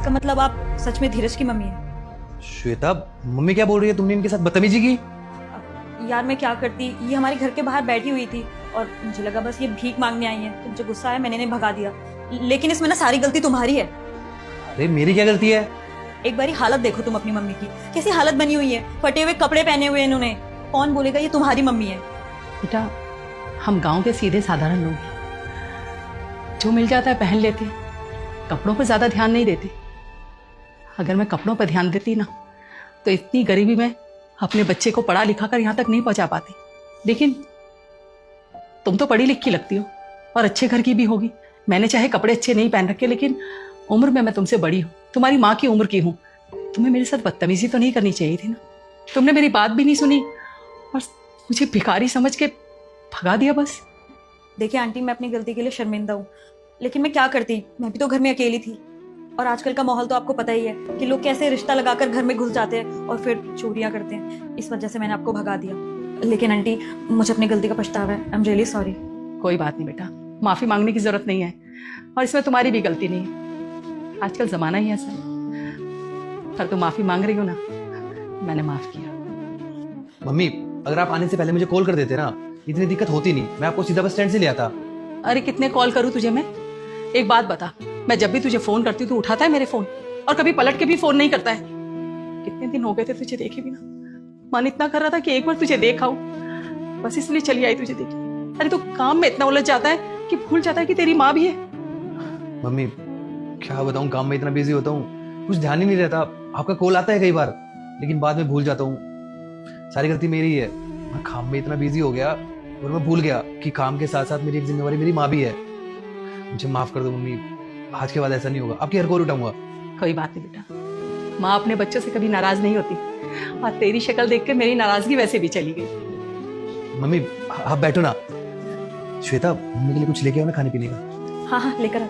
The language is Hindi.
इसका मतलब आप सच में धीरज की मम्मी है? श्वेता, मम्मी क्या बोल रही है? तुमने इनके साथ बदतमीजी की? यार मैं क्या करती, ये हमारे घर के बाहर बैठी हुई थी और मुझे लगा बस ये भीख मांगने आई है, तो मुझे गुस्सा आया, मैंने इन्हें भगा दिया। लेकिन इसमें ना सारी गलती तुम्हारी है। अरे मेरी क्या गलती है? एक बारी हालत देखो तुम अपनी मम्मी की, कैसी हालत बनी हुई है, फटे हुए कपड़े पहने हुए इन्होंने। कौन बोलेगा ये तुम्हारी मम्मी है? बेटा, हम गांव के सीधे साधारण लोग हैं, जो मिल जाता है पहन लेते हैं, कपड़ों पर ज्यादा ध्यान नहीं देते। अगर मैं कपड़ों पर ध्यान देती ना तो इतनी गरीबी में अपने बच्चे को पढ़ा लिखा कर यहाँ तक नहीं पहुंचा पाती। लेकिन तुम तो पढ़ी लिखी लगती हो और अच्छे घर की भी होगी। मैंने चाहे कपड़े अच्छे नहीं पहन रखे, लेकिन उम्र में मैं तुमसे बड़ी हूँ, तुम्हारी माँ की उम्र की हूँ। तुम्हें मेरे साथ बदतमीजी तो नहीं करनी चाहिए थी ना। तुमने मेरी बात भी नहीं सुनी और मुझे भिखारी समझ के भगा दिया बस। देखिए आंटी, मैं अपनी गलती के लिए शर्मिंदा हूँ, लेकिन मैं क्या करती, मैं भी तो घर में अकेली थी। और आजकल का माहौल तो आपको पता ही है कि लोग कैसे रिश्ता लगाकर घर में घुस जाते हैं और फिर चोरियां करते हैं। इस वजह से मैंने आपको भगा दिया। लेकिन आंटी, मुझे अपनी गलती का पछतावा है। I am really sorry. कोई बात नहीं बेटा, माफी मांगने की जरूरत नहीं है और इसमें तुम्हारी भी गलती नहीं है। आजकल जमाना ही ऐसा है। पर तुम माफी मांग रही हो ना, मैंने माफ किया। मम्मी, अगर आप आने से पहले मुझे कॉल कर देते ना, इतनी दिक्कत होती नहीं। मैं आपको सीधा बस स्टैंड से ले आता। अरे कितने कॉल करूं तुझे मैं? एक बात बता, मैं जब भी तुझे फोन करती हूँ तू उठाता है मेरे फोन और कभी पलट के भी फोन नहीं करता है। कितने दिन हो गए थे तुझे देखे भी ना। मन इतना कर रहा था कि एक बार तुझे देख आऊं, बस इसलिए चली आई तुझे देखने। अरे तू काम में इतना उलझ जाता है कि भूल जाता है कि तेरी माँ भी है। मम्मी क्या बताऊं, काम में इतना बिजी होता हूँ, कुछ ध्यान ही नहीं रहता। आपका कॉल आता है कई बार, लेकिन बाद में भूल जाता हूँ। सारी गलती मेरी है। मैं काम में इतना बिजी हो गया और मैं भूल गया कि काम के साथ साथ मेरी एक जिम्मेवारी मेरी माँ भी है। मुझे माफ कर दो मम्मी, आज के बाद ऐसा नहीं होगा। आपकी हर कॉल उठाऊंगा। कोई बात नहीं बेटा, माँ अपने बच्चों से कभी नाराज नहीं होती और तेरी शक्ल देखकर मेरी नाराजगी वैसे भी चली गई। मम्मी आप बैठो ना। श्वेता, मम्मी के लिए कुछ लेके आओ ना खाने पीने का। हाँ हाँ, लेकर आ।